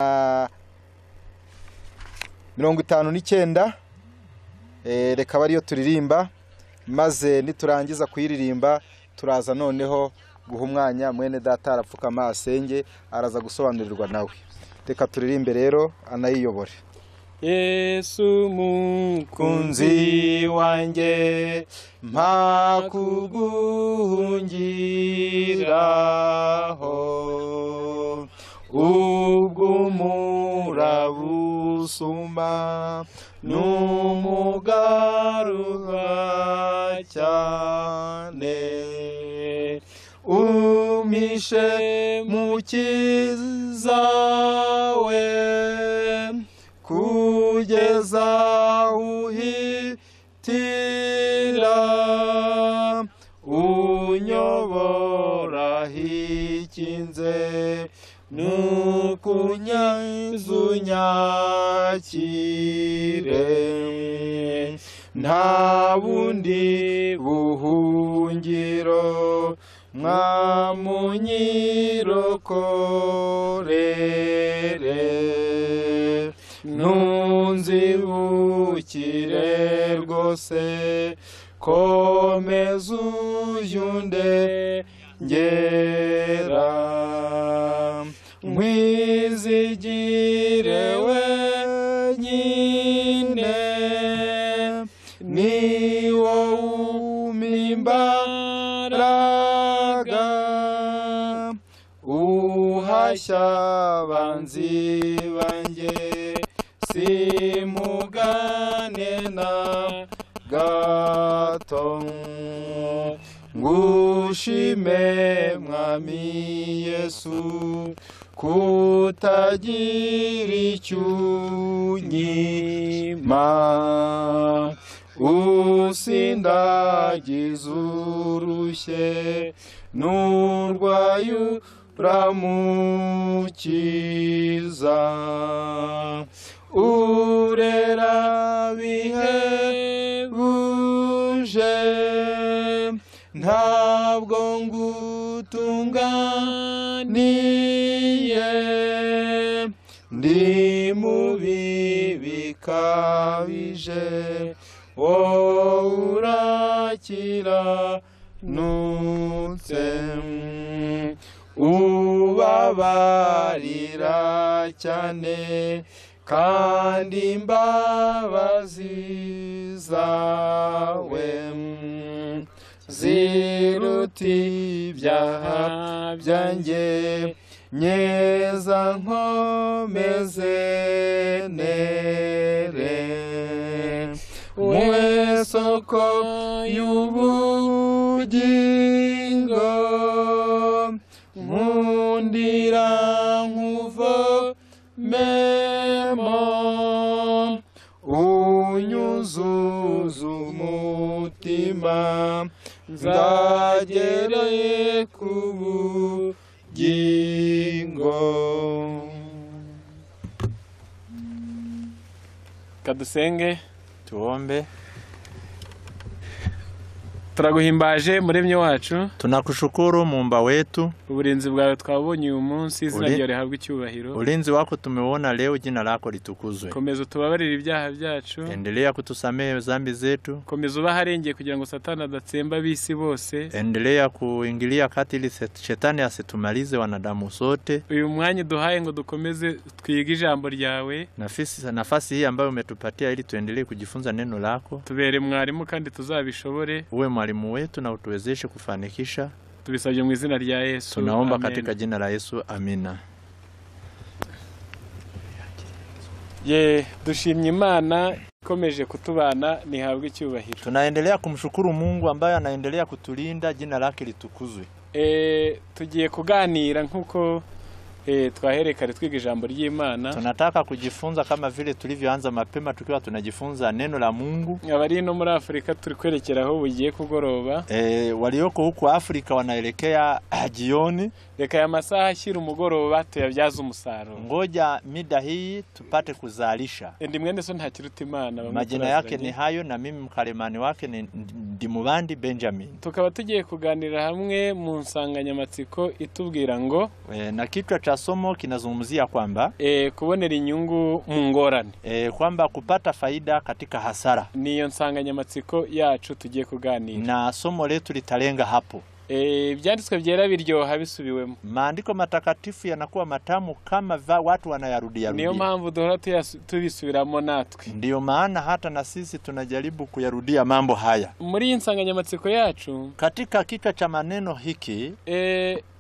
59 reka bariyo turirimba maze niturangiza kuyiririmba turaza noneho guha umwanya mwene data arapfukama asenge araza gusobanurirwa nawe. Reka turirimbe rero anayiyobore. Yesu mukunzi wanjye mpa kuguhungiraho ubwo murabusuma n'umugaruha cyane umishe mukiza we kugeza uhitira unyobora hikinze nukunyakire nta bundi buhungiro mwamunyirokorere nunzibukire rwose komeza uyunde ngera nkwizigire wenyine ni wowe umimbaraga uhashya abanzi banjye simugane na gato ngushime mwami Yesu kutagira icyunyima usindagiza urushye n'urwaye uramukiza urera bihebuje ntabwo ngutunganiye ndi mubi bikabije wowe urakiranutse ubabarira cyane kandi imbabazi zawe ziruta ibyaha byanjye nyeza nkomeze nere we soko y'ubugingo nkundira nkuvomemo unyuzuza umutima nzagere ku bugingo. Kadusenge tuombe. Turaguhimbaje muremye wacu, tunakushukuru muumba wetu, uburinzi bwawe twabonye uyu munsi izina ryawe rihabwe icyubahiro. Ulinzi wako tumeona leo, jina lako litukuzwe. Komeza utubabarire ibyaha byacu, endelea kutusamehe dhambi zetu. Komeza ubaharengeye kugira ngo Satani adatsemba bisi bose, endelea kuingilia kati ili shetani asitumalize wanadamu sote. Uyu mwanya duhaye ngo dukomeze twige ijambo ryawe, nafasi hii ambayo umetupatia ili tuendelee kujifunza neno lako. Tubere mwarimu kandi tuzabishobore, uwe mwalimu wetu na utuwezeshe kufanikisha. Tubisabye mu izina rya Yesu. Tunaomba katika jina la Yesu, amina. Dushimye Imana ikomeje kutubana nihabwe icyubahiro. Tunaendelea kumshukuru Mungu ambaye anaendelea kutulinda, jina lake litukuzwe. Tugiye kuganira nkuko twaherekare twiga ijambo ry'Imana. Tunataka kujifunza kama vile tulivyoanza mapema tukiwa tunajifunza neno la Mungu. Abari no muri Afrika turi kwerekeraho bugiye kugoroba. Walioko huko Afrika wanaelekea jioni. Reka ya masaha ashyira umugoroba tuyabyaza umusaruro. Ngoja mida hii tupate kuzalisha. Ndi mwene so nta kiruta Imana. Majina yake ni hayo na mimi mkalemani wake ni Ndimubandi Benjamin. Tukaba tugiye kuganira hamwe mu nsanganyamatsiko itubwira ngo na kichwa cha cha somo kinazungumzia kwamba kubonera inyungu mu ngorane, kwamba kupata faida katika hasara. Niyo nsanganyamatsiko yacu tugiye kuganira, na somo letu litalenga hapo. Ibyanditswe byera biryoha bisubiwemo. Maandiko matakatifu yanakuwa matamu kama watu wanayarudia rudia. Niyo mpamvu duhora tubisubiramo natwe. Ndiyo maana hata na sisi tunajaribu kuyarudia mambo haya. Muri insanganyamatsiko yacu, katika kika cha maneno hiki,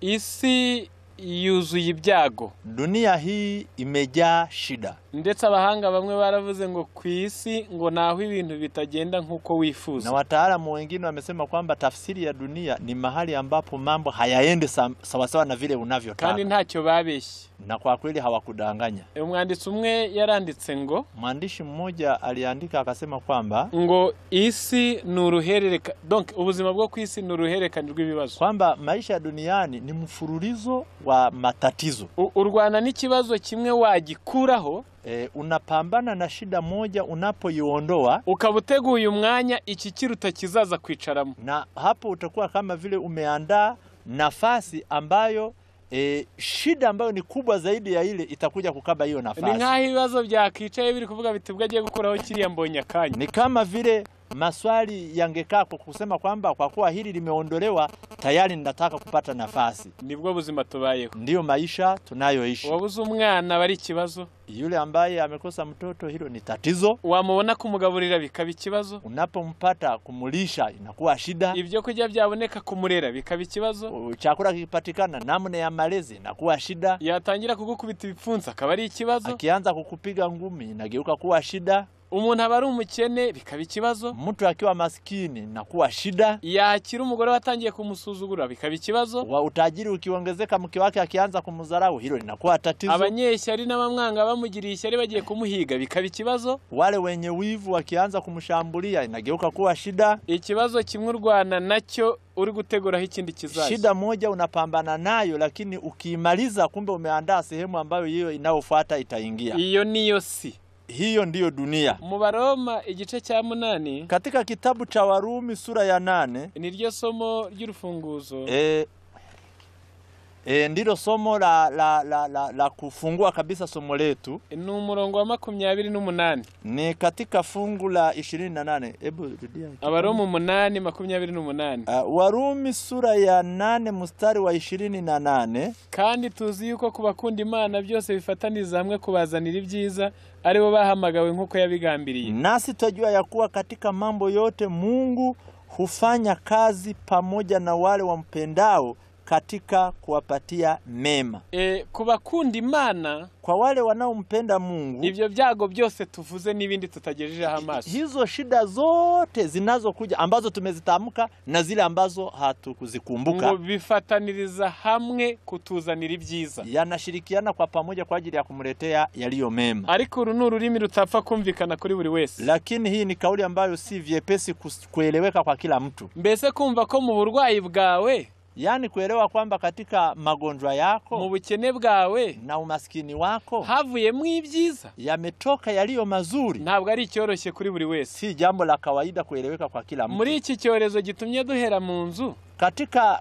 isi yuzuye ibyago. Dunia hii imejaa shida. Ndetse abahanga bamwe baravuze ngo kwisi ngo naho ibintu bitagenda nkuko wifuza. Na wataalamu wengine wamesema kwamba tafsiri ya dunia ni mahali ambapo mambo hayaendi sawa sawa na vile unavyotaka. Kandi ntacyo babeshye. Na kwa kweli hawakudanganya. Umwanditsi umwe yaranditse ngo, mwandishi mmoja aliandika akasema kwamba ngo isi nuruherereka, donc ubuzima bwo kwisi nuruherekane rw'ibibazo. Kwamba maisha duniani ni mfululizo wa matatizo. Urwana n'ikibazo kimwe wagikuraho, unapambana na shida moja, unapoiondoa ukabuteguye umwanya iki kiruta kizaza kwicaramo, na hapo utakuwa kama vile umeandaa nafasi ambayo shida ambayo ni kubwa zaidi ya ile itakuja kukaba hiyo nafasi. Ni nkaho ibibazo byakicaye biri kuvuga bitibwa agiye gukuraho kiriya mbonye akanya. Ni kama vile maswali yangekaa kwa kusema kwamba kwa kuwa hili limeondolewa tayari ninataka kupata nafasi. Nibwo buzima tubayeho. Ndiyo maisha tunayoishi. Wabuze umwana bari kibazo. Yule ambaye amekosa mtoto, hilo ni tatizo. Wamubona kumugaburira bikaba ikibazo. Unapompata kumulisha inakuwa shida. Ibyo kujya byaboneka kumurera bikaba ikibazo. Chakula kikipatikana namna ya malezi inakuwa shida. Yatangira kugukubita ibipfunsa akaba ari ikibazo. Akianza kukupiga ngumi inageuka kuwa shida. Umuntu abari umukene bikaba ikibazo. Mtu akiwa maskini inakuwa shida. Yakira umugore watangiye kumusuzugura bikaba ikibazo. Wa utajiri ukiongezeka mke wake akianza kumudharau, hilo linakuwa tatizo. Abanyeshyari n'abamwanga bamugiriye ishyari bagiye kumuhiga bikaba ikibazo. Wale wenye wivu wakianza kumshambulia inageuka kuwa shida. Ikibazo kimwe urwana nacyo uri guteguraho ikindi kizaza. Shida moja unapambana nayo, lakini ukimaliza kumbe umeandaa sehemu ambayo hiyo inayofuata itaingia. Iyo niyo si. Hiyo ndiyo dunia. Mu Baroma igice cya 8, katika kitabu cha Warumi sura ya 8, niryo somo ry'urufunguzo. Ndilo somo la kufungua kabisa somo letu. Ni umurongo wa 28. Ni katika fungu la 28. Hebu rudia. Abaroma 8:28. Warumi sura ya 8 mstari wa 28. Kandi tuzi yuko kubakunda Imana byose bifataniza hamwe kubazanira ibyiza, aribo bahamagawe nkuko yabigambiriye. Nasi tujua ya kuwa katika mambo yote Mungu hufanya kazi pamoja na wale wampendao katika kuwapatia mema. Kubakunda Imana, kwa wale wanaompenda Mungu, ibyo byago byose tuvuze n'ibindi tutagejeje amaso. Hizo shida zote zinazokuja ambazo tumezitamka na zile ambazo hatukuzikumbuka, ngo bifataniriza hamwe kutuzanira ibyiza. Yanashirikiana kwa pamoja kwa ajili ya kumletea yaliyo mema. Ariko uru n'ururimi rutapfa kumvikana kuri buri wese. Lakini hii ni kauli ambayo si vyepesi kueleweka kwa kila mtu. Mbese kumva ko mu burwayi bwawe, yani kuelewa kwamba katika magonjwa yako, mu bukene bwawe na umaskini wako, havuyemo ibyiza, yametoka yaliyo mazuri, ntabwo ari cyoroshye kuri buri wese. Si jambo la kawaida kueleweka kwa kila mtu. Muri iki cyorezo gitumye duhera mu nzu,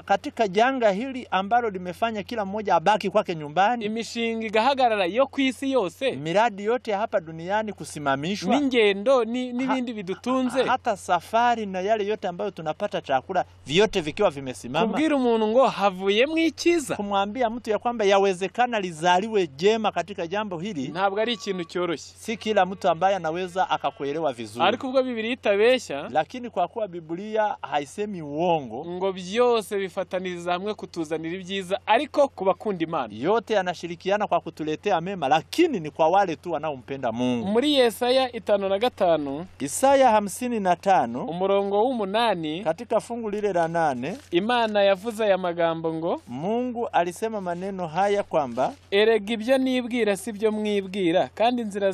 katika janga hili ambalo limefanya kila mmoja abaki kwake nyumbani, imishinga igahagarara yo kwisi yose, miradi yote hapa duniani kusimamishwa, n'ingendo n'ibindi bidutunze, hata safari na yale yote ambayo tunapata chakula vyote vikiwa vimesimama. Kubwira umuntu ngo havuyemo ikiza, kumwambia mtu ya kwamba yawezekana lizaliwe jema katika jambo hili, ntabwo ari ikintu cyoroshye. Si kila mtu ambaye anaweza akakuelewa vizuri. Ariko ubwo Biblia itabeshya, lakini kwa kuwa Biblia haisemi uongo, ngo byose bifataniriza hamwe kutuzanira ibyiza, ariko kubakunda Imana yote yanashirikiana kwa kutuletea mema, lakini ni kwa wale tu wanaompenda Mungu. Muri Yesaya 5:5, Isaya 55 umurongo w'8, katika fungu lile la 8, Imana yavuze aya magambo ngo, Mungu alisema maneno haya kwamba, erega ibyo nibwira si byo mwibwira, kandi inzira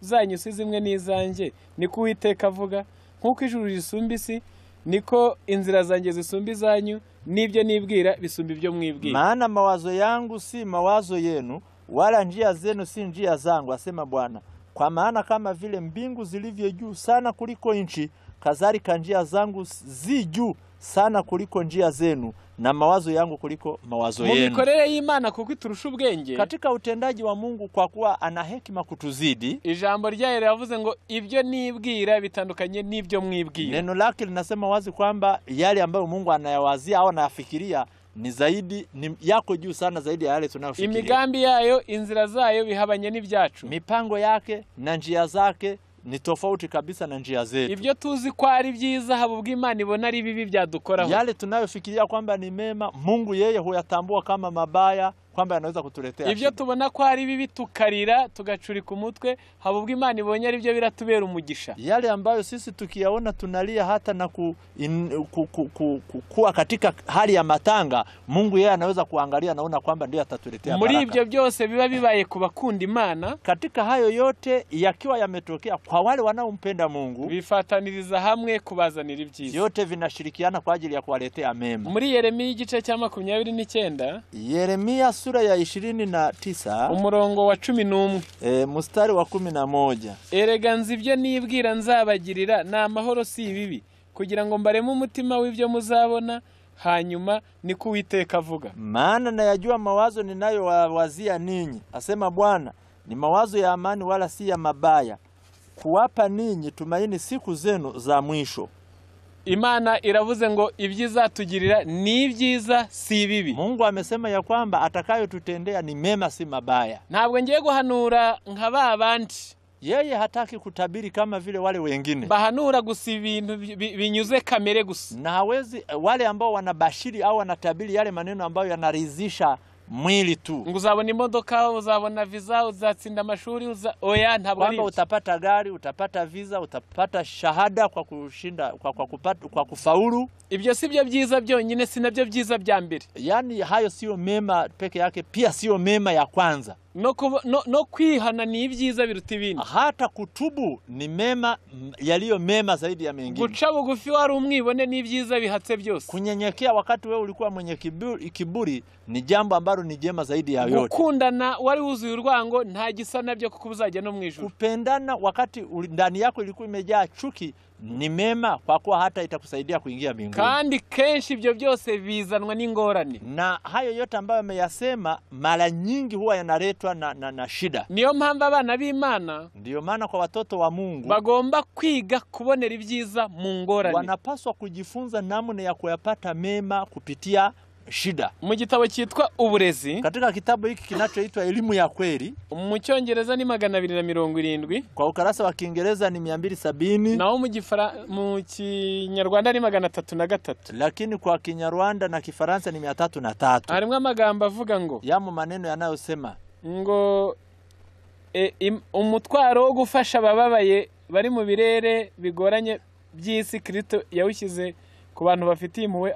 zanyu si zimwe n'izanjye, niko Uwiteka avuga, nkuko ijuru risumba isi niko inzira zanjye zisumba izanyu, nibyo nibwira bisumba ibyo mwibwira. Maana mawazo yangu si mawazo yenu, wala njia zenu si njia zangu, asema Bwana. Kwa maana kama vile mbingu zilivyo juu sana kuliko nchi, kadhalika njia zangu zi juu sana kuliko njia zenu, na mawazo yangu kuliko mawazo mu yenu. mikorere y'Imana kuko iturusha ubwenge. Katika utendaji wa Mungu, kwa kuwa ana hekima kutuzidi, ijambo ryayo yavuze ngo ibyo nibwira bitandukanye n'ibyo mwibwira. neno lake linasema wazi kwamba yale ambayo Mungu anayawazia au anayafikiria ni zaidi, ni yako juu sana zaidi ya yale tunayofikiria. Imigambi yayo, inzira zayo bihabanye n'ibyacu. Mipango yake na njia zake ni tofauti kabisa na njia zetu. Ibyo tuzi ko ari byiza habubwa Imana ibona ari bibi byadukoraho. Yale tunayofikiria kwamba ni mema, Mungu yeye huyatambua kama mabaya, kwamba yanaweza kutuletea. Ibyo tubona ko ari bibi tukarira tugacurika umutwe, habubwa Imana ibonye ari byo biratubera umugisha. Yale ambayo sisi tukiyaona tunalia hata na kuwa katika hali ya matanga, Mungu yeye anaweza kuangalia, naona kwamba ndiye atatuletea baraka. Muri ibyo byose biba bibaye kubakunda Imana. Katika hayo yote yakiwa yametokea kwa wale wanaompenda Mungu, bifataniriza hamwe kubazanira ibyiza. yote vinashirikiana kwa ajili ya kuwaletea mema. Muri Yeremiya igice cya 29, Yeremia sura ya 29 umurongo wa 11, mstari wa 11. erega nzi ibyo nibwira nzabagirira na amahoro si ibibi, kugira ngo mbareme umutima w'ibyo muzabona, hanyuma ni Uwiteka avuga. Maana nayajua mawazo ninayowazia ninyi, asema Bwana, ni mawazo ya amani wala si ya mabaya, kuwapa ninyi tumaini siku zenu za mwisho. Imana iravuze ngo ibyizatugirira ni ibyiza si bibi. Mungu amesema ya kwamba atakayotutendea ni mema si mabaya. Ntabwo ngiye guhanura nk'aba abandi. Yeye hataki kutabiri kama vile wale wengine. Bahanura gusa ibintu binyuze kamere gusa. Na hawezi wale ambao wanabashiri au wanatabiri yale maneno ambayo yanaridhisha mwili tu. Nguzabona imodoka, uzabona visa, uzatsinda amashuri, oya ntabwo ari. Kwamba utapata gari, utapata visa, utapata shahada kwa kushinda, kwa kufaulu. Ibyo si byo byiza byonyine, si nabyo byiza bya mbere. Yani hayo sio mema peke yake, pia sio mema ya kwanza. No kwihana ni ibyiza biruta ibindi. Hata kutubu ni mema yaliyo mema zaidi ya mengine. Guca bugufi wari umwibone ni ibyiza bihatse byose. Kunyenyekea wakati wewe ulikuwa mwenye kiburi ni jambo ambalo ni jema zaidi ya yote. Gukundana wari wuzuye urwango nta gisa nabyo kuko uzajya no mwijuru. Kupendana wakati ndani yako ilikuwa imejaa chuki ni mema, kwa kuwa hata itakusaidia kuingia mbinguni. Kandi kenshi ibyo byose bizanwa n'ingorane. Na hayo yote ambayo ameyasema mara nyingi huwa yanaletwa na shida. Niyo mpamvu abana b'Imana, ndiyo maana kwa watoto wa Mungu, bagomba kwiga kubonera ibyiza mu ngorane. Wanapaswa kujifunza namna ya kuyapata mema kupitia shida. Mu gitabo cyitwa Uburezi, katika kitabu hiki kinachoitwa Elimu ya Kweli, mu Cyongereza ni 270, kwa ukarasa wa Kiingereza ni 270, naho mu Kinyarwanda ni 303, lakini kwa Kinyarwanda na Kifaransa ni 303. Harimo amagambo avuga ngo, yamo maneno yanayosema ngo umutwaro wo gufasha abababaye bari mu birere bigoranye by'isi, Kristo yawushyize ku bantu bafitiye impuhwe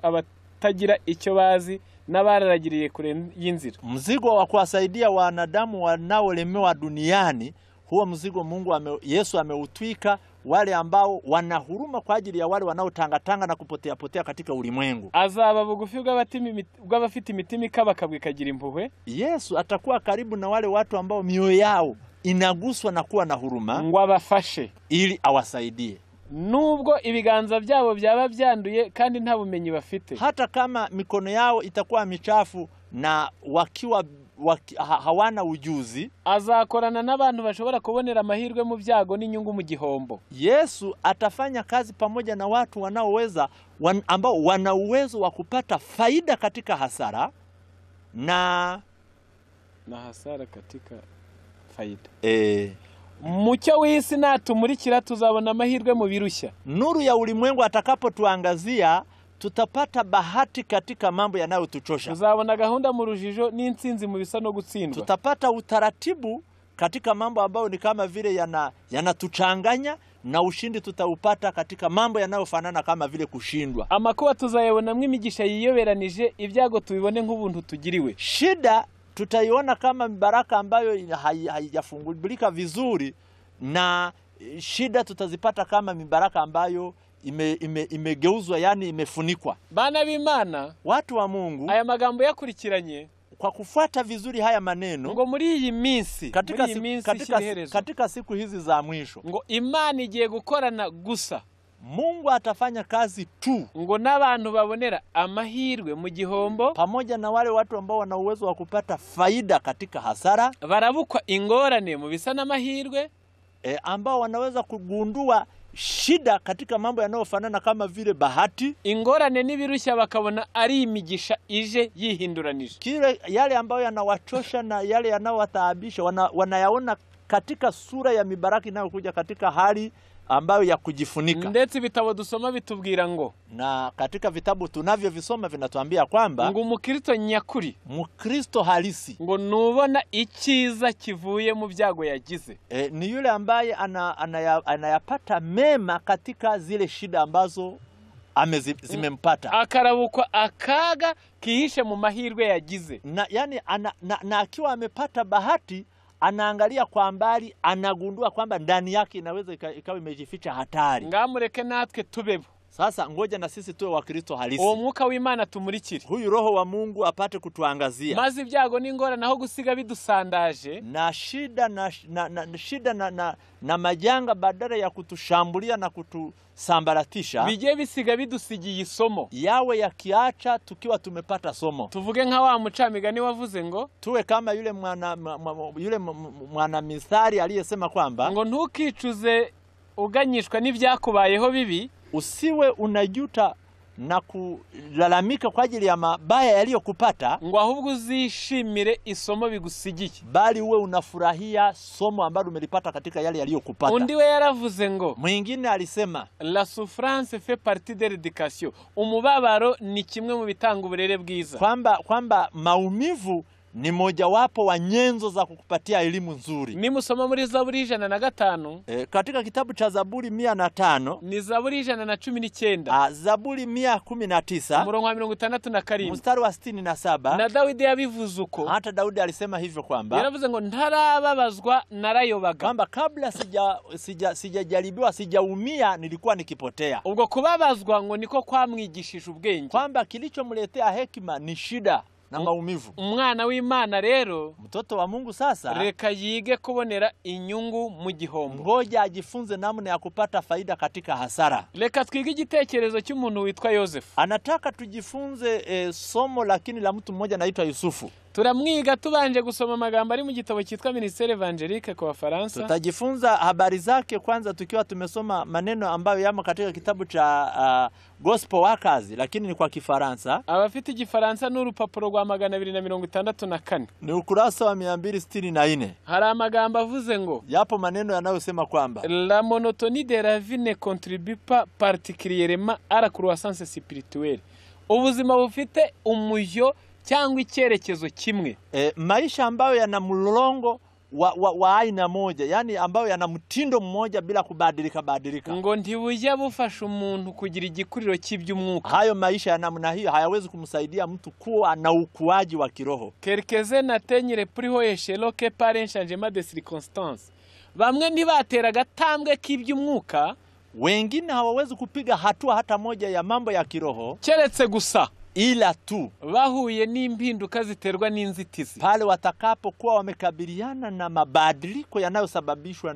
tagira icyo bazi n'abararagiriye kure y'inzira. Mzigo wa kuwasaidia wanadamu wanaolemewa duniani, huo mzigo Yesu ameutwika wale ambao wana huruma kwa ajili ya wale wanaotangatanga na kupotea katika ulimwengu. Azaba bugufi bw'abafite imitima ikabakabwe ikagira impuhwe. Yesu atakuwa karibu na wale watu ambao mioyo yao inaguswa na kuwa na huruma, ngo abafashe ili awasaidie. Nubwo ibiganza byabo byaba byanduye kandi nta bumenyi bafite, hata kama mikono yao itakuwa michafu na wakiwa hawana ujuzi, azakorana n'abantu bashobora kubonera amahirwe mu byago n'inyungu mu gihombo. Yesu atafanya kazi pamoja na watu wanaoweza ambao wana uwezo wa kupata faida katika hasara na hasara katika faida. Mucyo w'isi natumurikira tuzabona amahirwe mu birushya. Nuru ya ulimwengu atakapotuangazia tutapata bahati katika mambo yanayotuchosha. Tuzabona gahunda mu rujijo n'intsinzi mu bisa no gutsindwa. Tutapata utaratibu katika mambo ambayo ni kama vile yanatuchanganya, na ushindi tutaupata katika mambo yanayofanana kama vile kushindwa. Amakuba tuzayabonamwe imigisha yiyoberanije, ibyago tubibone nk'ubuntu tugiriwe. Shida tutaiona kama baraka ambayo haijafungulika vizuri, na shida tutazipata kama baraka ambayo imegeuzwa, yani imefunikwa. Bana b'Imana, watu wa Mungu, aya magambo yakurikiranye kwa kufuata vizuri haya maneno, ngo muri iyi minsi, katika siku hizi za mwisho, ngo Imana igiye gukorana gusa Mungu atafanya kazi tu, ngo n'abantu babonera amahirwe mu gihombo, pamoja na wale watu ambao wana uwezo wa kupata faida katika hasara, barabukwa ingorane mu bisa n'amahirwe, ambao wanaweza kugundua shida katika mambo yanayofanana kama vile bahati, ingorane n'ibirushya bakabona ari imigisha ije yihinduranije. Kile yale ambayo yanawachosha na yale yanawataabisha wanayaona katika sura ya mibaraka inayokuja katika hali ambayo ya kujifunika. Ndetse ibitabo dusoma bitubwira ngo, na katika vitabu tunavyovisoma vinatuambia kwamba ngo umukristo nyakuri, Mkristo halisi, ngo nubona icyiza kivuye mu byago yagize, ni yule ambaye anayapata mema katika zile shida ambazo zimempata, akarabukwa akaga kihishe mu mahirwe yagize. Na yani na akiwa amepata bahati, anaangalia kwa mbali, anagundua kwamba ndani yake inaweza ikawa imejificha hatari. Ngamureke natwe tubebo. Sasa ngoja na sisi tuwe Wakristo halisi. Uwo mwuka w'Imana tumurikire. Huyu Roho wa Mungu apate kutuangazia. Maze ibyago n'ingorane naho gusiga bidusandaje, na shida na majanga badala ya kutushambulia na kutusambaratisha, bijye bisiga bidusigiye isomo, yawe yakiacha tukiwa tumepata somo. Tuvuge nka wa mucamigani wavuze ngo, tuwe kama yule mwana mithali aliyesema kwamba, ngo ntukicuze uganyishwa n'ibyakubayeho bibi, usiwe unajuta na kulalamika kwa ajili ya mabaya yaliyokupata, ngo ahubwo uzishimire isomo bigusigiye, bali uwe unafurahia somo ambalo umelipata katika yale yaliyokupata. Undi we yaravuze ngo, mwingine alisema, la souffrance fait partie de l'éducation, umubabaro ni kimwe mu bitanga uburere bwiza, kwamba maumivu ni mojawapo wa nyenzo za kukupatia elimu nzuri. Nimusoma muri Zaburi 105, katika kitabu cha Zaburi 105, ni Zaburi 119, Zaburi 119, umurongo wa 67, mstari wa 67, na Dawidi yabivuze uko. Hata Daudi alisema hivyo kwamba, yaravuze ngo ntarababazwa narayobaga, kwamba kabla sijajaribiwa, sijaumia, nilikuwa nikipotea. Ubwo kubabazwa ngo niko kwamwigishije ubwenge, kwamba kilichomletea hekima ni shida na maumivu. Umwana w'Imana rero, mtoto wa Mungu sasa, reka yige kubonera inyungu mu gihombo, ngoja ajifunze namna ya kupata faida katika hasara. Reka twige igitekerezo cy'umuntu witwa Yosefu. Anataka tujifunze somo lakini la mtu mmoja anaitwa Yusufu. Turamwiga tubanje gusoma amagambo ari mu gitabo cyitwa Ministere Evangelique kwa Faransa. Tutajifunza habari zake kwanza tukiwa tumesoma maneno ambayo yamo katika kitabu cha Gospel Workers, lakini ni kwa Kifaransa. Abafite igifaransa n'urupapuro rwa 264, ni ukurasa wa 264. Hari amagambo avuze ngo, yapo maneno yanayosema kwamba, la monotonie de la vie ne contribue pas particulièrement à la croissance spirituelle. Ubuzima bufite umujyo cyangwa icyerekezo kimwe, maisha ambayo yana mlolongo wa aina moja, yani ambayo yana mtindo mmoja bila kubadilika, ngo ntibujya bufasha umuntu kugira igikuriro cy'iby'umwuka. Hayo maisha ya namna hiyo hayawezi kumsaidia mtu kuwa na ukuaji wa kiroho. Quelques-uns n'atteignent le plus haut échelon que par un changement de circonstances. Bamwe ntibatera gatambwe k'iby'umwuka, wengine hawawezi kupiga hatua hata moja ya mambo ya kiroho, keretse gusa ila tu bahuye n'impinduka ziterwa n'inzitizi, pale watakapokuwa wamekabiliana na mabadiliko yanayosababishwa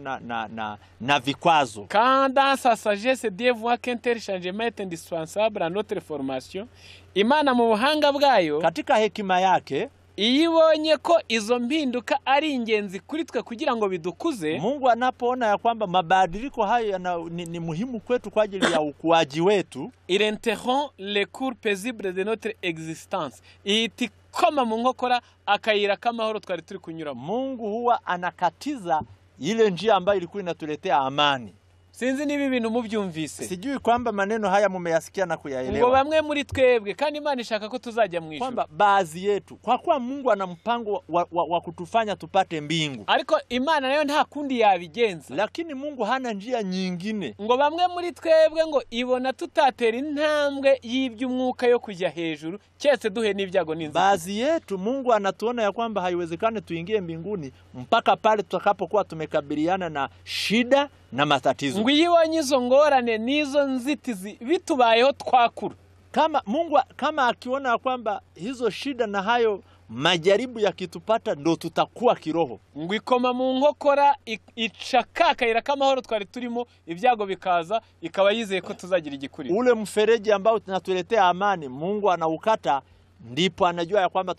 na vikwazo. Quand dans sa sagesse Dieu voit qu'un tel changement est indispensable à notre formation, Imana mu buhanga bwayo, katika hekima yake, iyibonye ko izo mpinduka ari ingenzi kuri twe kugira ngo bidukuze, Mungu anapoona ya kwamba mabadiliko hayo ni muhimu kwetu kwa ajili ya ukuaji wetu, il interrompt les cours paisibles de notre existence, iti koma mu nkokora akayira k'amahoro twari turi kunyura. Mungu huwa anakatiza ile njia ambayo ilikuwa inatuletea amani. Sinzi nibi bintu mubyumvise. Sijui kwamba maneno haya mumeyasikia na kuyaelewa. Ngo bamwe muri twebwe kandi Imana ishaka ko tuzajya mu ijuru. Kwamba baadhi yetu, kwa kuwa Mungu ana mpango wa kutufanya tupate mbingu, ariko Imana nayo nta kundi yabigenza, lakini Mungu hana njia nyingine. Ngo bamwe muri twebwe ngo ibona tutatera intambwe y'iby'umwuka yo kujya hejuru cyese duhe n'ibyago n'inzitizi. Baadhi yetu Mungu anatuona ya kwamba haiwezekane tuingie mbinguni mpaka pale tutakapokuwa tumekabiliana na shida na matatizo. Ngo yibonye izo ngorane n'izo nzitizi bitubayeho twakura. Kama Mungu kama akiona kwamba hizo shida na hayo majaribu yakitupata ndo tutakuwa kiroho. Ngo ikoma mu nkokora icakakayira k'amahoro twari turimo, ibyago bikaza, ikaba yizeye ko tuzagira igikuri. Ule mfereji ambao tunatuletea amani, Mungu anaukata, ndipo anajua ya kwamba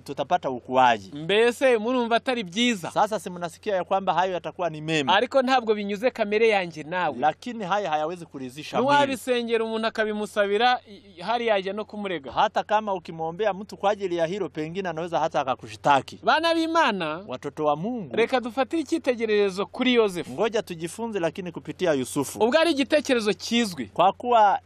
tutapata ukuaji. Mbese murumva atari byiza? Sasa si mnasikia ya kwamba hayo yatakuwa ni mema, ariko ntabwo binyuze kamere yanjye nawe. Lakini haya hayawezi kuridhisha mwili. Nuwabisengera umuntu akabimusabira, hari yaje no kumurega. Hata kama ukimwombea mtu kwa ajili ya hilo, pengine anaweza hata akakushitaki. Bana b'Imana, watoto wa Mungu, reka dufatire icyitegererezo kuri Yosefu. Ngoja tujifunze lakini kupitia Yusufu. Ubwo ari igitekerezo kizwi, kwa kuwa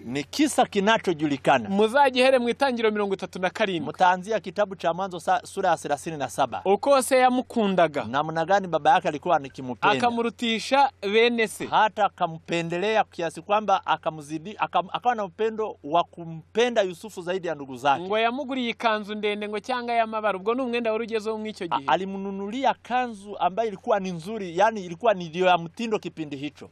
ni kisa kinachojulikana. Muzagihere mu Itangiriro 37. Mutaanzia kitabu cha Mwanzo sura ya 37. Uko se yamukundaga, namna gani baba yake alikuwa anikimpenda, akamurutisha bene se, hata akampendelea kiasi kwamba akamzidi, akawa na upendo wa kumpenda Yusufu zaidi ya ndugu zake. Ngo yamuguriye ikanzu ndende ngo cyanga y'amabara, ubwo n'umwenda warugezeho mw'icyo gihe. Alimununulia kanzu ambayo ilikuwa ni nzuri, yani ilikuwa ni ndio ya mtindo kipindi hicho.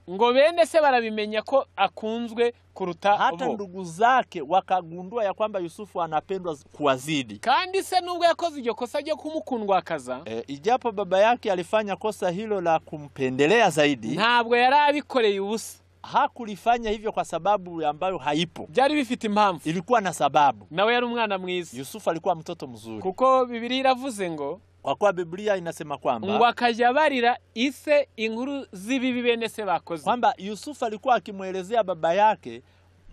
Ngo bene se barabimenya ko akunzwe kuruta hata ndugu zake wakagundua ya kwamba Yusufu anapendwa kuwazidi. Kandi se nubwo yakoze iryo kosa ryo kumukundwa akaza, ijapo baba yake alifanya kosa hilo la kumpendelea zaidi, ntabwo yarabikoreye ubusa. Hakulifanya hivyo kwa sababu ambayo haipo. Byari bifite impamvu, ilikuwa na sababu. Nawe yari umwana mwiza. Yusufu alikuwa mtoto mzuri. Kuko Biblia iravuze ngo, kwa kuwa Biblia inasema kwamba ngo akajya barira ise inkuru z'ibibi bene se bakoze. Kwamba Yusufu alikuwa akimuelezea baba yake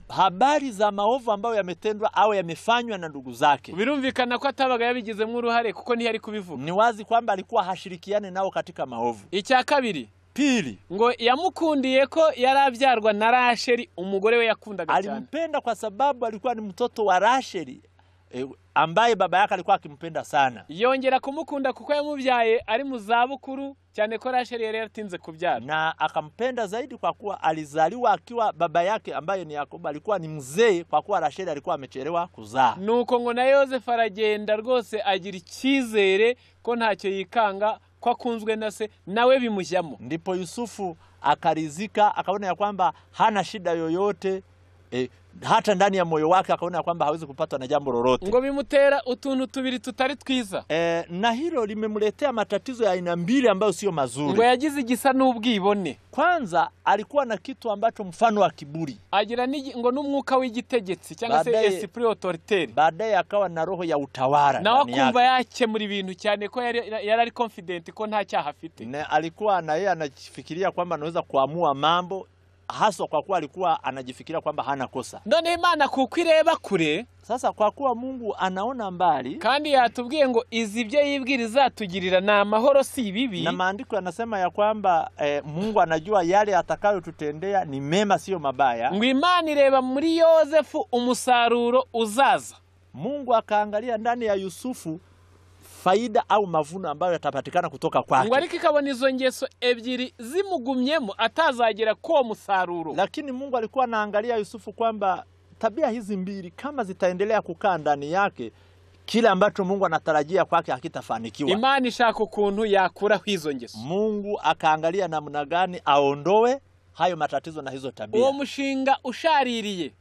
habari za maovu ambayo yametendwa au yamefanywa na ndugu zake. Birumvikana ko atabaga yabigizemo uruhare kuko ntiyari kubivuga. Ni wazi kwamba alikuwa hashirikiane nao katika maovu. Icya kabiri, pili, ngo yamukundiye ko yarabyarwa na Rasheli, umugore we yakundaga cyane. Alimpenda kwa sababu alikuwa ni mtoto wa Rasheli, ambaye baba yake alikuwa akimpenda sana. Yongera kumukunda kuko yamubyaye ari mu zabukuru cyane ko Rasheli yari yatinze kubyara. Na akampenda zaidi kwa kuwa alizaliwa akiwa baba yake ambaye ni Yakobo alikuwa ni mzee, kwa kuwa Rasheli alikuwa amechelewa kuzaa. Nuko ngo na Yosefu aragenda rwose agira icyizere ko ntacyo yikanga kwa kunzwe na se, nawe bimujyamo. Ndipo Yusufu akarizika, akaona ya kwamba hana shida yoyote, hata ndani ya moyo wake akaona kwamba hawezi kupatwa na jambo lolote. Ngo bimutera utuntu tubiri tutari twiza. Na hilo limemletea matatizo ya aina mbili ambayo sio mazuri. Ngo yagize igisa n'ubwibone. Kwanza alikuwa na kitu ambacho mfano wa kiburi. Agira ngo n'umwuka w'igitegetsi cyangwa se esprit autoritaire. Baadaye akawa na roho ya utawala. Na wakumva yakemura ibintu cyane ko yari ari confident ko nta cyaha afite. Alikuwa na yeye anafikiria kwamba anaweza kuamua mambo, hasa kwa kuwa alikuwa anajifikiria kwamba hana kosa. None Imana kuko ireba kure, sasa kwa kuwa Mungu anaona mbali, kandi yatubwiye ngo izibye yibwiriza tugirira na amahoro si ibibi. Na maandiko yanasema ya kwamba Mungu anajua yale atakayotutendea ni mema sio mabaya. Ngo Imana ireba muri Yosefu umusaruro uzaza. Mungu akaangalia ndani ya Yusufu faida au mavuno ambayo yatapatikana kutoka kwake. Ngo ariko ikabona izo ngeso ebyiri zimugumyemo atazagera ko musaruro. Lakini Mungu alikuwa anaangalia Yusufu kwamba tabia hizi mbili kama zitaendelea kukaa ndani yake, kile ambacho Mungu anatarajia kwake hakitafanikiwa. Imana ishaka ukuntu yakuraho izo ngeso. Mungu akaangalia namna gani aondoe hayo matatizo na hizo tabia. Uwo mushinga ushaririye,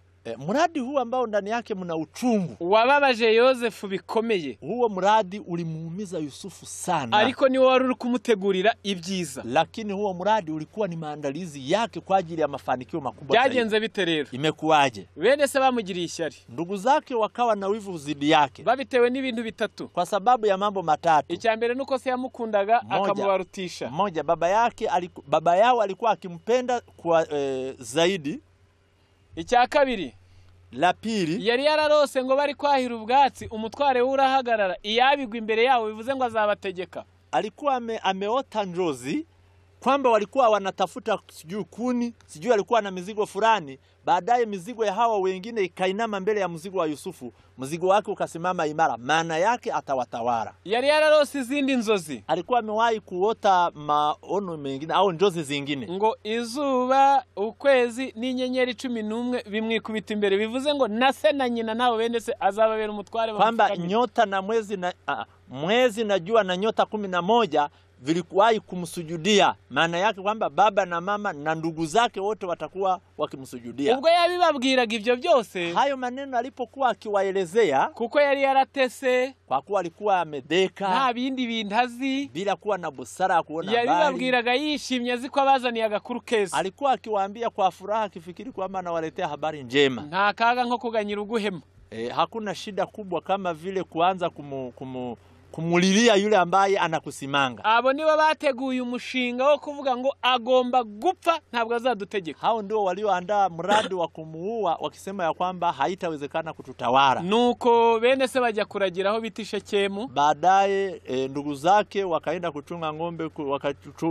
mradi huu ambao ndani yake mna uchungu, wababaje Yosefu bikomeye, huo mradi ulimuumiza Yusufu sana. Ariko ni wari uri kumutegurira ibyiza. Lakini huo mradi ulikuwa ni maandalizi yake kwa ajili ya mafanikio makubwa zaidi. Byagenze bite rero? Imekuwaje? Bene se bamugiriye ishyari. Ndugu zake wakawa na wivu zidi yake. Babitewe n'ibintu bitatu. Kwa sababu ya mambo matatu. Icyambere nuko se yamukundaga akamubarutisha. Moja, baba yao alikuwa akimpenda kwa zaidi. Icya kabiri, la pili, yari yararose ngo bari kwahira ubwatsi, umutware urahagarara iyabigwa imbere yabo bivuze ngo azabategeka. Alikuwa ameota njozi kwamba walikuwa wanatafuta sijui kuni, sijui alikuwa na mizigo fulani. Baadaye mizigo ya hawa wengine ikainama mbele ya mzigo wa Yusufu, mzigo wake ukasimama imara, maana yake atawatawala. Yari yararose izindi nzozi. Alikuwa amewahi kuota maono mengine au njozi zingine. Ngo izuba, ukwezi n'inyenyeri 11 bimwikubita imbere, bivuze ngo na se na nyina nabo bene se azababera umutware. Kwamba nyota na mwezi na jua na nyota 11 vilikuwahi kumsujudia. Maana yake kwamba baba na mama na ndugu zake wote watakuwa wakimsujudia. Ubwo yabibabwiraga ivyo byose, Hayo maneno alipokuwa akiwaelezea, kuko yari yaratese, kwa kuwa alikuwa amedeka, nta bindi bintazi, bila kuwa na busara ya kuona habari, yabibabwiraga yishimye aziko abazaniye agakuru keza. alikuwa akiwaambia kwa furaha akifikiri kwamba anawaletea habari njema. Nta kaga nko kuganyira uguhema. Hakuna shida kubwa kama vile kuanza kumulilia yule ambaye anakusimanga. Abo nibo bateguye umushinga wo kuvuga ngo agomba gupfa ntabwo azadutegeka. Hao ndio walioandaa mradi wa kumuua, wakisema ya kwamba haitawezekana kututawala. Nuko bene se bajya kuragira aho bita Shekemu. Baadaye ndugu zake wakaenda kuchunga ng'ombe,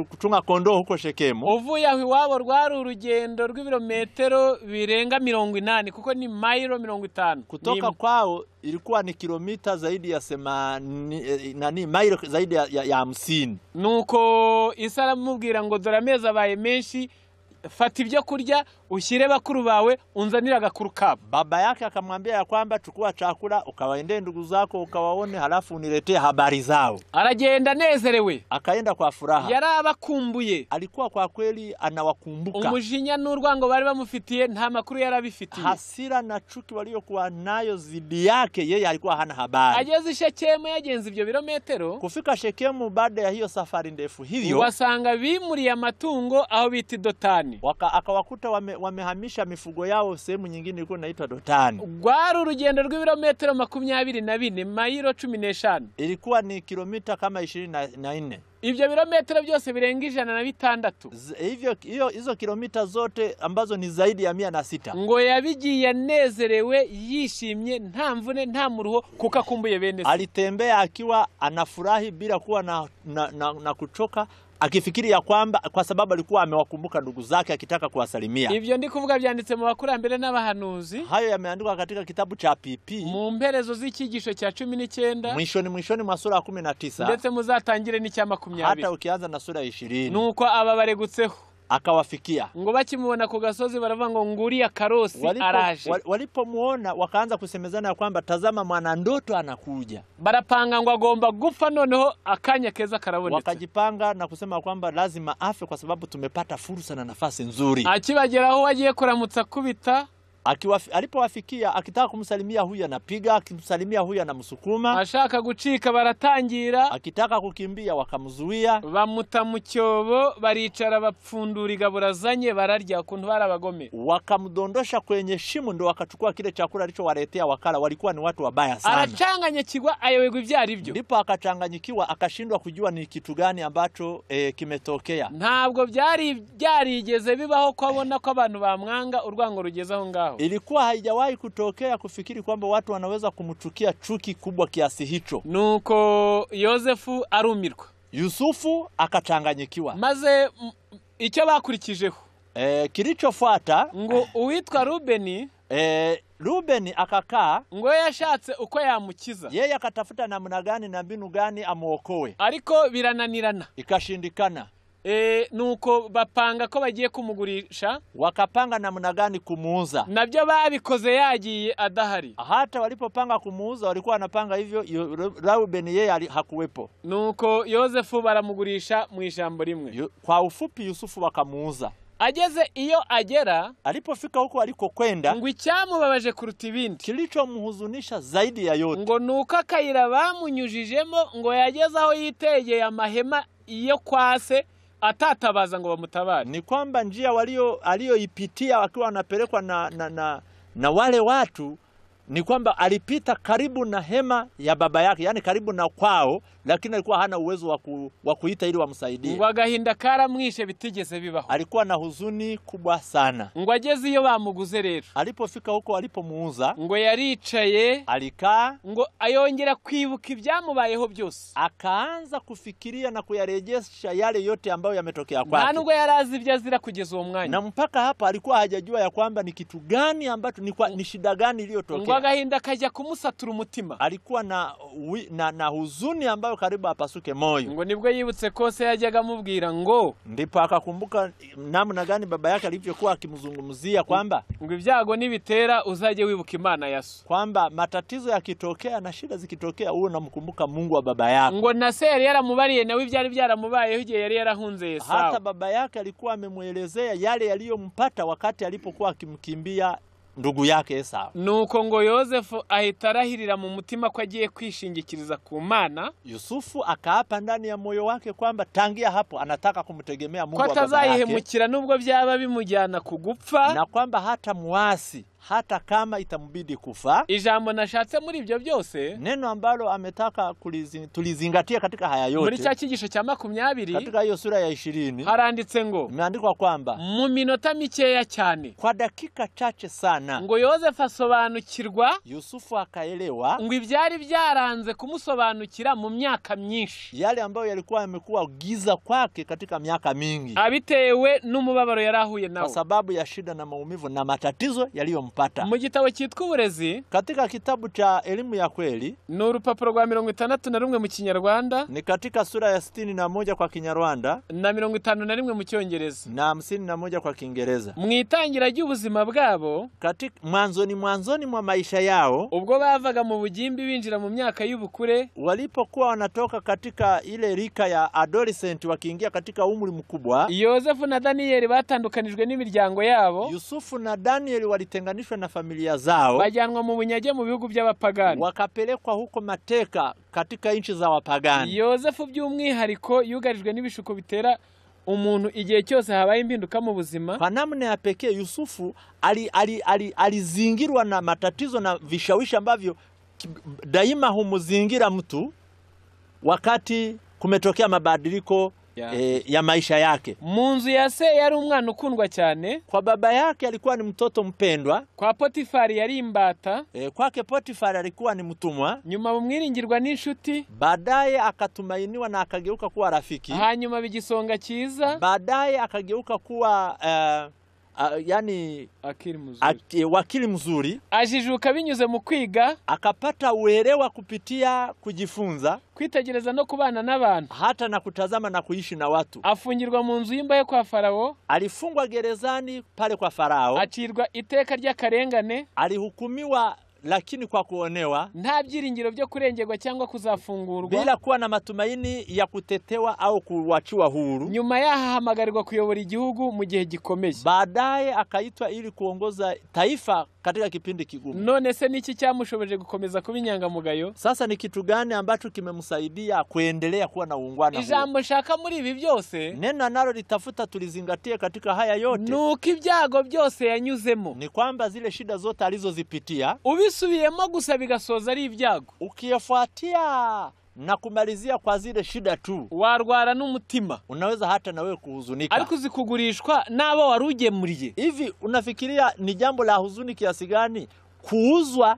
kuchunga kondoo huko Shekemu. Uvuye aho iwabo rwari urugendo rw'ibirometero birenga 80 kuko ni mailo 50. Kutoka kwao ilikuwa ni kilomita zaidi ya mailo zaidi ya 50. Nuko Isara mubwira ngo dore amezi abaye menshi, fata ibyo kurya ushyire bakuru bawe unzanira agakuru kabo. Baba yake akamwambia ya kwamba chukua chakula ukawaendee ndugu zako ukawaone, halafu uniletee habari zao. Aragenda nezerewe, akaenda kwa furaha. Yarabakumbuye, alikuwa kwa kweli anawakumbuka. Umujinya n'urwango bari bamufitiye nta makuru yarabifitiye. Hasira na chuki waliokuwa nayo zidi yake yeye alikuwa hana habari. Ageze Shekemu, yagenze ibyo birometero. Kufika Shekemu baada ya hiyo safari ndefu hivyo, wasanga bimuriye amatungo aho biti Dotani. Akawakuta wamehamisha mifugo yao sehemu nyingine ilikuwa inaitwa Dotani. Rwari urugendo rw'ibirometero 24 mailo 15. Ilikuwa ni kilomita kama 24. Ibyo birometero byose birenga 106. Hizo kilomita zote ambazo ni zaidi ya 106. Ngo yabigiye nezerewe yishimye nta mvune nta muruho kuko akumbuye bene se. Alitembea akiwa anafurahi bila kuwa na kuchoka, akifikiri ya kwamba kwa sababu alikuwa amewakumbuka ndugu zake akitaka kuwasalimia. Ibyo ndi kuvuga byanditse mu bakurambere n'abahanuzi. Hayo yameandikwa katika kitabu cha PP mu mperezo z'ikigisho cya 19, mwishoni mwa sura ya 19, ndetse muzatangire n'icya 20. hata ukianza na sura ya 20. Nuko aba baregutseho akawafikia, ngo bakimubona ku gasozi baravuga ngo nguriya Karosi araje. Walipomuona wakaanza kusemezana ya kwamba tazama mwana ndoto anakuja. Barapanga ngo agomba gupfa, noneho akanya keza karabonetse. Wakajipanga na kusema kwamba lazima afe kwa sababu tumepata fursa na nafasi nzuri. Akibageraho wagiye kuramutsa kubita, alipowafikia akitaka kumsalimia huyu anapiga, akimsalimia huyu anamsukuma. Ashaka gucika baratangira, akitaka kukimbia wakamzuia. Bamuta mu cyobo, baricara bapfundura igaburazanye bararya kuntu barabagome. Wakamdondosha kwenye shimo, ndo wakachukua kile chakula alichowaletea wakala. Walikuwa ni watu wabaya sana. Arachanganyikirwa ayewegwa ibyari byo. Ndipo akachanganyikiwa, akashindwa kujua ni kitu gani ambacho kimetokea. Ntabwo byarigeze bibaho ko abona ko abantu bamwanga urwango rugezaho ngaho. Ilikuwa haijawahi kutokea kufikiri kwamba watu wanaweza kumchukia chuki kubwa kiasi hicho. Nuko Yosefu arumirwa, Yusufu akachanganyikiwa. Maze icyo bakurikijeho kilichofuata ngo uwitwa Rubeni, Rubeni akakaa, ngo yashatse uko yamukiza. Yeye akatafuta namna gani na mbinu gani amuokoe, ariko birananirana, ikashindikana. Nuko bapanga ko bagiye kumugurisha. Wakapanga namna gani kumuuza. Nabyo babikoze yagiye adahari. Hata walipopanga kumuuza walikuwa wanapanga hivyo, Reuben yeye hakuwepo. Nuko Yosefu baramugurisha mu ijambo rimwe. Kwa ufupi Yusufu wakamuuza. Ageze iyo agera, alipofika huko alikokwenda, ngo icyamubabaje kuruta ibindi, kilichomhuzunisha zaidi ya yote, ngo nuko akayira bamunyujijemo ngo yageze aho yitegeye amahema iyo kwase atatabaza ngo bamutabare. Ni kwamba njia aliyoipitia wakiwa wanapelekwa na wale watu, ni kwamba alipita karibu na hema ya baba yake, yani karibu na kwao, lakini alikuwa hana uwezo wa kuita ili wamsaidie. Ngo agahinda karamwishe bitigeze bibaho. Alikuwa na huzuni kubwa sana. Ngo ageze iyo bamuguze rero, alipofika huko walipomuuza, ngo yaricaye, alikaa, ngo ayongera kwibuka ibyamubayeho byose. Akaanza kufikiria na kuyarejesha yale yote ambayo yametokea kwake. Nta nubwo yarazi ibyo azira kugeza uwo mwanya. Na mpaka hapa alikuwa hajajua ya kwamba ni kitu gani ambacho ni shida gani iliyotokea. agahinda kajya kumusatura umutima. Alikuwa na huzuni ambayo karibu apasuke moyo. Ngo nibwo yibutse ko se yajyaga amubwira ngo, ndipo akakumbuka namna gani baba yake alivyokuwa akimzungumzia kwamba ngo ibyago nibitera uzaje wibuka Imana yaso, kwamba matatizo yakitokea na shida zikitokea uwe unamkumbuka Mungu wa baba yako. Ngo na se yari yaramubariye nawe ibyari byaramubayeho igihe yari yarahunze Esau. Hata baba yake alikuwa amemuelezea yale yaliyompata wakati alipokuwa akimkimbia ndugu yake Esau. Nuko ngo Yosefu ahita arahirira mu mutima ko agiye kwishingikiriza ku Mana. Yusufu akaapa ndani ya moyo wake kwamba tangia hapo anataka kumtegemea Mungu wa baba yake, ko atazayihemukira nubwo byaba bimujyana kugupfa, na kwamba hata muasi hata kama itambidi kufa. Ijambo nashatse muri ibyo byose, neno ambalo ametaka tulizingatia katika haya yote, muri cya kigisho cya 20 katika hiyo sura ya 20 haranditse ngo, imeandikwa kwamba mu minota mikeya cyane, kwa dakika chache sana, ngo Yosefu asobanukirwa, Yusufu akaelewa, ngo ibyari byaranze kumusobanukira mu myaka myinshi, yale ambayo yalikuwa yamekuwa giza kwake katika miaka mingi, abitewe n'umubabaro yarahuye nawo, kwa sababu ya shida na maumivu na matatizo yaliyompata. Mu gitabo cyitwa Uburezi, katika kitabu cha elimu ya kweli, ni urupapuro rwa 61 mu Kinyarwanda, ni katika sura ya 61 kwa Kinyarwanda na 51 mu Cyongereza na 51 kwa Kiingereza. Mu itangira ry'ubuzima bwabo, katika mwanzoni mwa maisha yao, ubwo bavaga mu bugimbi binjira mu myaka y'ubukure, walipokuwa wanatoka katika ile rika ya adolescent wakiingia katika umri mkubwa, Yosefu na Danieli batandukanijwe n'imiryango yabo. Yusufu na Danieli walitenganishwa na familia zao, bajyanwa mu bunyage mu bihugu by'abapagani, wakapelekwa huko mateka katika nchi za wapagani. Yosefu by'umwihariko yugarijwe n'ibishuko bitera umuntu igihe cyose habaye impinduka mu buzima. Kwa namna ya pekee Yusufu alizingirwa na matatizo na vishawishi ambavyo daima humuzingira mtu wakati kumetokea mabadiliko ya maisha yake. Munzu ya se yari umwana ukundwa cyane. Kwa baba yake alikuwa ni mtoto mpendwa. Kwa Potifari yari imbata. Kwake Potifari alikuwa ni mtumwa. Nyuma bumwiringirwa n'inshuti. Baadaye akatumainiwa na akageuka kuwa rafiki. Hanyuma bigisonga cyiza. Baadaye akageuka kuwa yani wakili mzuri. Ajijuka binyuze mu kwiga, akapata uelewa kupitia kujifunza, kwitegereza no kubana n'abantu, hata na kutazama na kuishi na watu. Afungirwa mu nzu y'imbaye kwa Farao, alifungwa gerezani pale kwa Farao, acirwa iteka ry'akarengane, alihukumiwa lakini kwa kuonewa, nta byiringiro byo kurengerwa cyangwa kuzafungurwa, bila kuwa na matumaini ya kutetewa au kuachiwa huru. Nyuma yahamagarirwa kuyobora igihugu mu gihe gikomeye. Baadaye akaitwa ili kuongoza taifa katika kipindi kigumu. None se niki cyamushoboje gukomeza kuba inyangamugayo? Sasa ni kitu gani ambacho kimemsaidia kuendelea kuwa na uungwana? Ijambo shaka muri ibi byose, neno nalo litafuta tulizingatie katika haya yote, nuko ibyago byose yanyuzemo, ni kwamba zile shida zote alizozipitia ubisubiyemo gusa bigasoza ari ibyago, ukiyafuatia na kumalizia kwa zile shida tu, warwara n'umutima, unaweza hata na wewe kuhuzunika. Ariko zikugurishwa nabo warugemuriye. Hivi unafikiria ni jambo la huzuni kiasi gani kuuzwa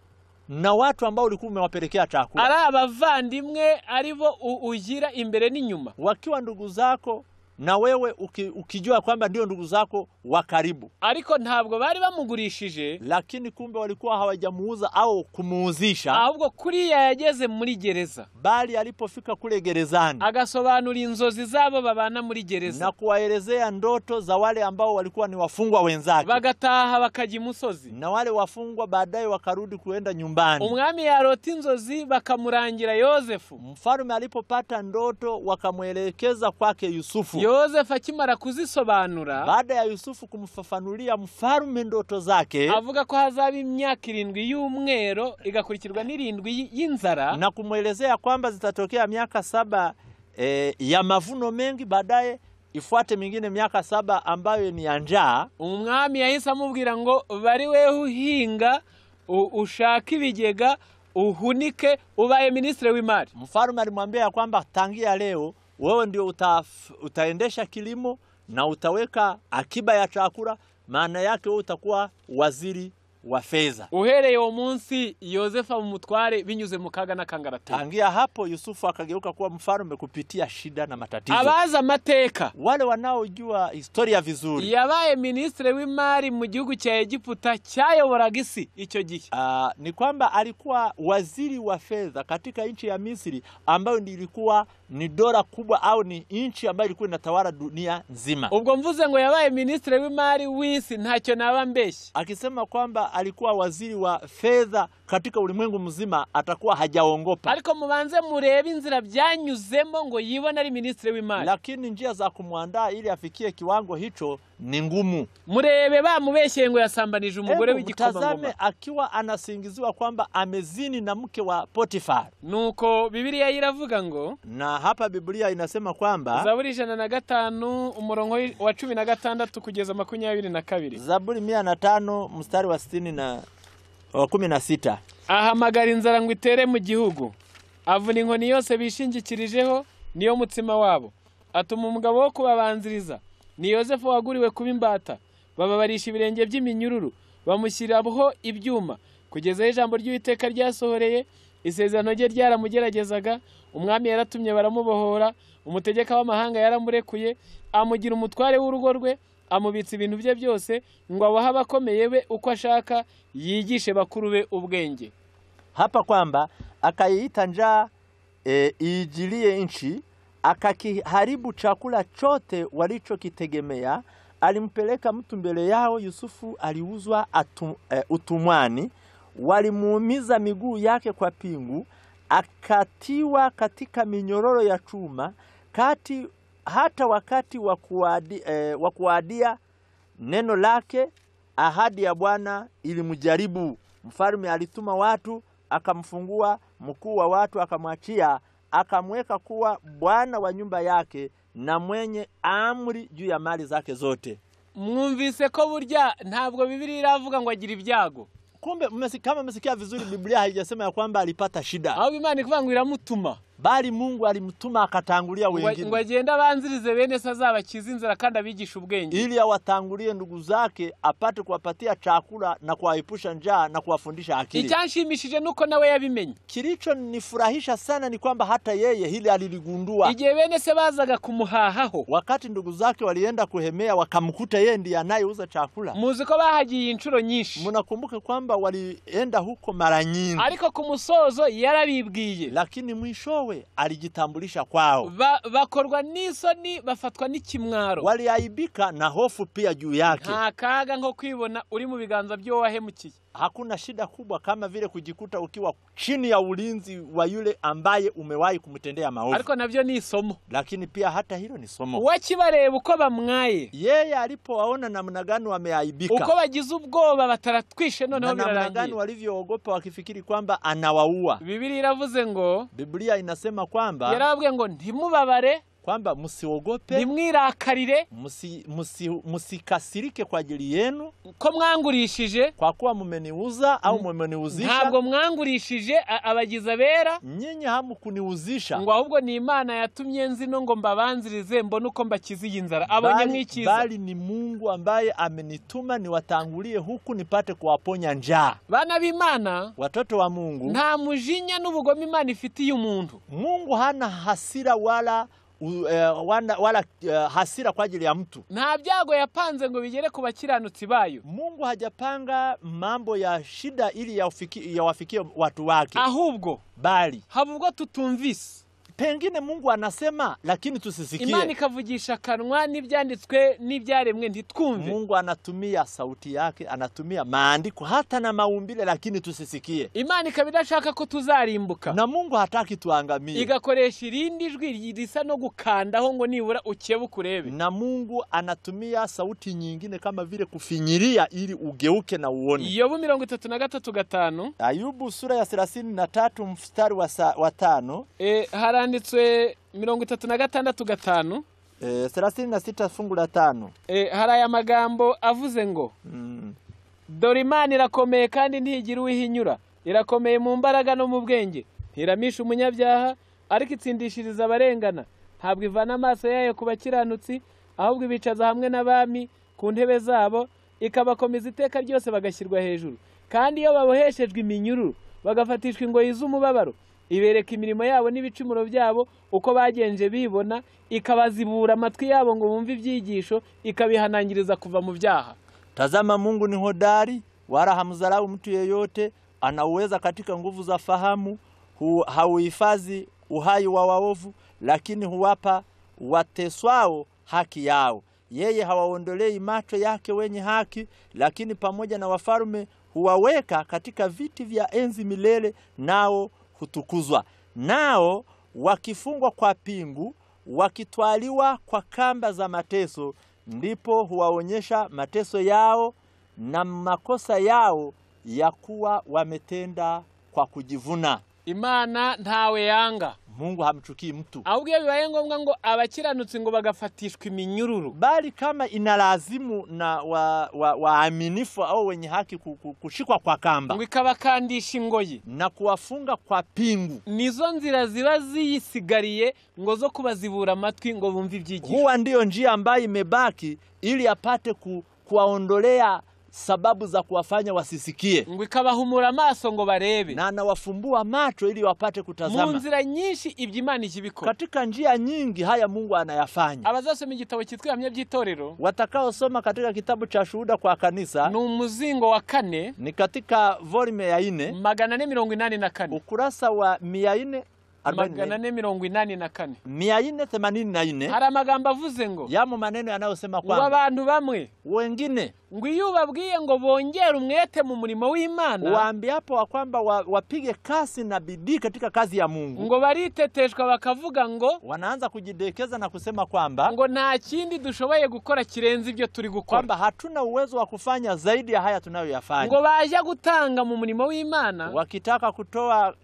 na watu ambao ulikuwa umewapelekea chakula? Ari abavandimwe aribo ugira imbere n'inyuma, wakiwa ndugu zako na wewe ukijua kwamba ndio ndugu zako wa karibu. Ariko ntabwo bari bamugurishije, lakini kumbe walikuwa hawajamuuza au kumuuzisha, ahubwo kuriya yageze muri gereza, bali alipofika kule gerezani agasobanura inzozi zabo babana muri gereza na kuwaelezea ndoto za wale ambao walikuwa ni wafungwa wenzake, bagataha bakajya imusozi, na wale wafungwa baadaye wakarudi kuenda nyumbani. Umwami yarota inzozi bakamurangira Yosefu. Mfalme alipopata ndoto wakamuelekeza kwake Yusufu. Yosefu akimara kuzisobanura, baada ya Yusufu kumfafanulia mfalme ndoto zake, avuga ko hazaba imyaka 7 y'umwero igakurikirwa n'7 y'inzara, na kumuelezea kwamba zitatokea miaka 7 ya mavuno mengi, baadaye ifuate mingine miaka 7 ambayo ni ya njaa. Umwami yahise amubwira ngo bari wewe uhinga, ushaka ibigega, uhunike, ubaye ministre w'imari. Mfalme alimwambia kwamba tangia leo wewe ndio utaendesha kilimo na utaweka akiba ya chakula, maana yake wewe utakuwa waziri wa fedha. Uhereye uwo munsi Yosefu umutware binyuze mu kaga na kangaratete. Tangia hapo Yusufu akageuka kuwa mfalme kupitia shida na matatizo. Abaza amateka, Wale wanaojua historia vizuri, yabaye ministre w'imari mu gihugu cya Egiputa cyayoboraga isi icyo gihe. ni kwamba alikuwa waziri wa fedha katika nchi ya Misri, ambayo ilikuwa ni dola kubwa, au ni nchi ambayo ilikuwa inatawala dunia nzima. Ubwo mvuze ngo yabaye ministre w'imari w'isi ntacyo naba mbeshye. Akisema kwamba alikuwa waziri wa fedha katika ulimwengu mzima, atakuwa hajaongopa. Ariko mubanze murebe inzira byanyuzemo ngo yibona ari ministre w'imari. Lakini njia za kumwandaa ili afikie kiwango hicho ni ngumu. Murebe bamubeshye ngo yasambanije umugore w'igikomangoma. Mtazame akiwa anasingiziwa kwamba amezini na mke wa Potifar. Nuko Biblia iravuga ngo, na hapa Biblia inasema kwamba Zaburi 105 umurongo wa 16 kugeza 22. Zaburi 105 mstari wa 60 na 16. Ahamagara inzara ngo itere mu gihugu, avuna inkoni yose bishingikirijeho niyo mutsima wabo, atuma umugabo wo kubabanziriza ni Yosefu waguriwe kuba imbata, bababarisha ibirenge by'iminyururu, bamushyiraho ibyuma kugeza ijambo ry'Uwiteka ryasohoreye. Isezerano rye ryaramugeragezaga, umwami yaratumye baramubohora, umutegeka w'amahanga yaramurekuye, amugira umutware w'urugo rwe, amubitsa ibintu bye byose ngo abahe abakomeye be uko ashaka, yigishe bakuru be ubwenge. Hapa kwamba akaiita njaa ijilie nchi, akakiharibu chakula chote walichokitegemea. Alimpeleka mtu mbele yao, Yusufu aliuzwa utumwani, walimuumiza miguu yake kwa pingu, akatiwa katika minyororo ya chuma, hata wakati wa kuadia neno lake, ahadi ya Bwana ilimjaribu. Mfalme alituma watu, akamfungua mkuu wa watu, akamwachia, akamweka kuwa bwana wa nyumba yake na mwenye amri juu ya mali zake zote. Mwumvise ko burya ntabwo Biblia iravuga ngo agira ibyago. Kumbe kama mmesikia vizuri, Biblia haijasema ya kwamba alipata shida. Aho Imana ikuvuga ngo iramutuma, bali Mungu alimtuma akatangulia wengine, ngo agenda abanzirize bene se azabakiza inzira kandi abigisha ubwenge, ili awatangulie ndugu zake, apate kuwapatia chakula na kuwaepusha njaa na kuwafundisha akili. Icyanshimishije nuko nawe yabimenye. Kilicho nifurahisha sana ni kwamba hata yeye hili aliligundua. Igihe bene se bazaga kumuhahaho, wakati ndugu zake walienda kuhemea, wakamkuta yeye ndiye anayeuza chakula. Muzi ko bahagiye inshuro nyinshi. Mnakumbuka kwamba walienda huko mara nyingi. Ariko ku musozo yarabibwiye, lakini mwishowe alijitambulisha kwao. Bakorwa n'isoni, bafatwa n'ikimwaro, waliaibika na hofu pia juu yake. Nta kaga nko kwibona uri mu biganza byo wahemukiye. Hakuna shida kubwa kama vile kujikuta ukiwa chini ya ulinzi wa yule ambaye umewahi kumtendea maovu. Ariko navyo ni isomo. Lakini pia hata hilo ni somo. Wakibareba uko bamwaye, yeye alipowaona namna gani wameaibika, uko bagize ubwoba bataratwishe noneho birarangiye, namna gani walivyoogopa wakifikiri kwamba anawaua. Biblia iravuze ngo, Biblia inasema kwamba yarabwiye ngo ntimubabare, kwamba msiogope, nimwirakarire, musikasirike kwa ajili yenu, ko mwangurishije, kwa kuwa mumeniuza au mumeniuzisha. Ntabwo mwangurishije abagiza bera, nyinyi hamukuniuzisha, ngo ahubwo ni Imana yatumye nzino ngo mbabanzirize mbone uko mbakiza iyi nzara. Abonye mwikiza, bali ni Mungu ambaye amenituma niwatangulie huku nipate kuwaponya njaa. Bana b'Imana, watoto wa Mungu, nta mujinya n'ubugome Imana ifitiye umuntu. Mungu hana hasira wala hasira kwa ajili ya mtu. Nta byago yapanze ngo bigere ku bakiranutsi bayo. Mungu hajapanga mambo ya shida ili yawafikie watu wake. Ahubwo bali habubwo tutumvise. Pengine Mungu anasema lakini tusisikie. Imana ikavugisha kanwa n'ibyanditswe n'ibyaremwe ntitwumve. Mungu anatumia sauti yake, anatumia maandiko hata na maumbile, lakini tusisikie. Imana ikabidashaka ko tuzarimbuka, na Mungu hataki tuangamie, igakoresha irindi jwi risa no gukandaho ngo nibura ukebukurebe. Na Mungu anatumia sauti nyingine kama vile kufinyiria ili ugeuke na uone. Yobu 33:5. Ayubu sura ya 33 mstari wa 5. Haranditswe 33:5. 36 fungu la 5. Hari aya magambo avuze ngo, dore Imana irakomeye kandi ntigira uwihinyura, irakomeye mu mbaraga no mu bwenge, ntiramisha umunyabyaha ariko itsindishiriza abarengana, ntabwo ivana amaso yayo ku bakiranutsi, ahubwo ibicaza hamwe n'abami ku ntebe zabo, ikabakomeza iteka ryose bagashyirwa hejuru. kandi iyo baboheshejwe iminyururu bagafatishwa ingoyi z'umubabaro ibereka imirimo yabo n'ibicumuro byabo uko bagenje bibona, ikabazibura amatwi yabo ngo bumve ibyigisho, ikabihanangiriza kuva mu byaha. Tazama, Mungu ni hodari, wala hamdharau mtu yeyote, anaweza katika nguvu za fahamu, hauhifadhi uhai wa waovu, lakini huwapa wateswao haki yao. Yeye hawaondolei macho yake wenye haki, lakini pamoja na wafalme huwaweka katika viti vya enzi milele, nao hutukuzwa. Nao wakifungwa kwa pingu, wakitwaliwa kwa kamba za mateso, ndipo huwaonyesha mateso yao na makosa yao ya kuwa wametenda kwa kujivuna. Imana ntawe yanga. Mungu hamchukii mtu. Ahubwo bibaye ngombwa ngo abakiranutsi ngo bagafatishwa iminyururu, bali kama inalazimu na waaminifu au wenye haki kushikwa kwa kamba, ngo ikabakandisha ingoyi na kuwafunga kwa pingu, nizo nzira ziba ziyisigariye ngo zo kubazibura amatwi ngo bumve ibyigisho. Huwa ndio njia ambayo imebaki ili apate kuwaondolea sababu za kuwafanya wasisikie, ngo ikabahumura amaso ngo barebe, na anawafumbua macho ili wapate kutazama. Mu nzira nyinshi ibyo Imana ikibikora. Katika njia nyingi haya Mungu anayafanya. Abazasoma igitabo cyitwa Ihamya by'Itorero, watakao soma katika kitabu cha Shuhuda kwa Kanisa, ni umuzingo wa 4, ni katika volume ya 4, 484, ukurasa wa 484, 484. Hari amagambo avuze ngo, yamo maneno yanayosema kwamba abantu bamwe wengine ngo iyo babwiye ngo bongere umwete mu murimo w'Imana, waambiapo kwamba wapige kasi na bidii katika kazi ya Mungu, ngo bariteteshwa bakavuga ngo, wanaanza kujidekeza na kusema kwamba ngo nta kindi dushoboye gukora kirenze ibyo turi gukora, kwamba hatuna uwezo wa kufanya zaidi ya haya tunayoyafanya. Ngo baje gutanga mu murimo w'Imana, wakitaka kutoa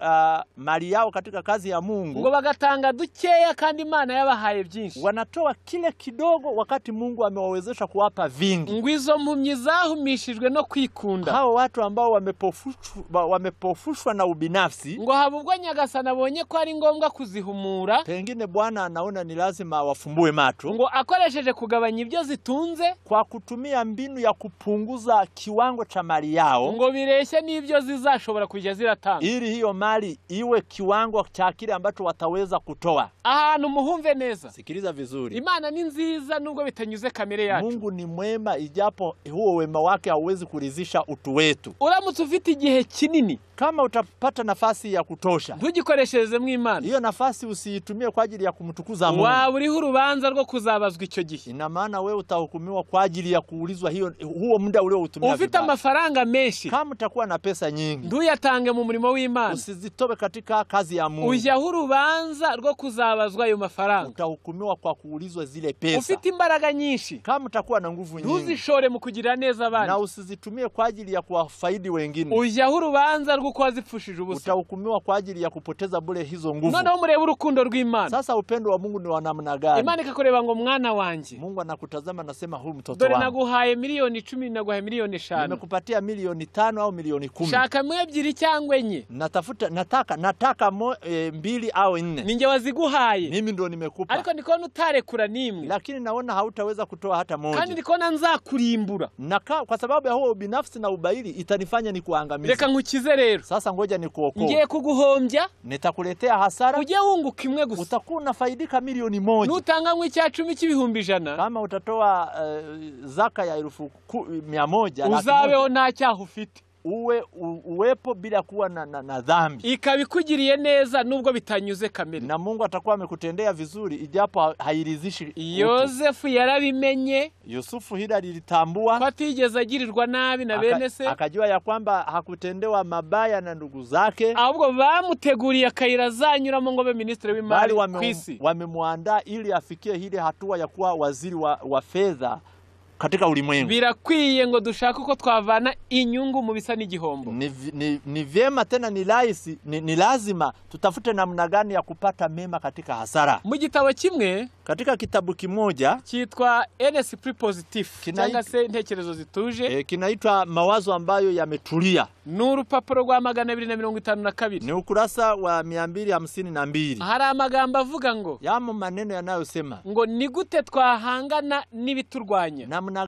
mali yao katika kazi ya Mungu, ngo bagatanga dukeya kandi Imana yabahaye byinshi. Wanatoa kile kidogo wakati Mungu amewawezesha kuwapa vingi. Ngo izo mpumyi zahumishijwe no kwikunda, hao watu ambao wamepofushwa na ubinafsi, ngo habubwo Nyagasani abonye ko ari ngombwa kuzihumura, pengine Bwana anaona ni lazima wafumbue macho, ngo akoresheje kugabanya ibyo zitunze kwa kutumia mbinu ya kupunguza kiwango cha mali yao, ngo bireshye n'ibyo zizashobora kujya ziratanga, ili hiyo mali iwe kiwango cha kile ambacho wataweza kutoa. Ahantu muhumve neza, sikiliza vizuri, Imana ni nziza nubwo bitanyuze kamere yacu. Mungu ni mwema, ijapo huo wema wake hauwezi kuridhisha utu wetu. Uramutse ufite igihe kinini, kama utapata nafasi ya kutosha, ntugikoreshereze mu Imana. Hiyo nafasi usiitumie kwa ajili ya kumtukuza Mungu. Waburiho urubanza rwo kuzabazwa icyo gihe. Ina maana wewe utahukumiwa kwa ajili ya kuulizwa huo muda ule utumia vibaya. Ufite amafaranga menshi, kama utakuwa na pesa nyingi, nduyatange mu murimo w'Imana, usizitobe katika kazi ya Mungu. Ujya urubanza rwo kuzabazwa ayo mafaranga, utahukumiwa kwa kuulizwa zile pesa. Ufite imbaraga nyinshi, kama utakuwa na nguvu nyingi, ntuzishore mu kugira neza abandi, na usizitumie kwa ajili ya kuwafaidi wengine. Ujya urubanza rwo kwazipfushije ubusa, utahukumiwa kwa ajili ya kupoteza bure hizo nguvu. Noneho murebe urukundo rw'Imana. Sasa upendo wa Mungu ni wa namna gani? Imana ikakureba ngo mwana wanjye, Mungu anakutazama nasema huyu mtoto wangu, dore naguhaye miliyoni 10, naguhaye miliyoni 5, nimekupatia milioni 5 au milioni 10. Shaka mwe 2 cyangwa 4. nataka 2 au 4. Ninge waziguhaye, mimi ndo nimekupa. Ariko ndikona utarekura nimwe, lakini naona hautaweza kutoa hata moja. Kandi ndikona nzakurimbura. Kwa sababu ya huo ubinafsi na ubaili itanifanya nikuangamize. Reka nkukize rero. Sasa ngoja nikuokoe. Ngiye kuguhombya, nitakuletea hasara. Uje wunguka imwe gusa. Utakuwa unafaidika milioni 1. Nutanga nk'icya 10 cy'ibihumbi 100. Kama utatoa zaka ya 100,000, uzabeho nta cyaha ufite. Uwepo bila kuwa na dhambi. Ikabikugiriye neza nubwo bitanyuze kamere. Na Mungu atakuwa amekutendea vizuri ijapo hairidhishi. Yosefu yarabimenye. Yusufu hila lilitambua, kwa atigeze agirirwa nabi na bene se. Akajua ya kwamba hakutendewa mabaya na ndugu zake. Ahubwo bamuteguriye akayira zanyuramo ngo be ministre w'imari kwisi. Wamemuandaa ili afikie hili hatua ya kuwa waziri wa fedha katika ulimwengu. Birakwiye ngo dushaka uko twavana inyungu mu bisa n'igihombo. Ni vyema tena ni lazima tutafute namna gani ya kupata mema katika hasara. Mu gitabo kimwe, katika kitabu kimoja cyitwa Esprit Positif, cyangwa se intekerezo zituje, kinaitwa mawazo ambayo yametulia. N'urupapuro rwa 252. Ni ukurasa wa 252. Hari amagambo avuga ngo, yamo maneno yanayosema ngo ni gute twahangana n'ibiturwanya.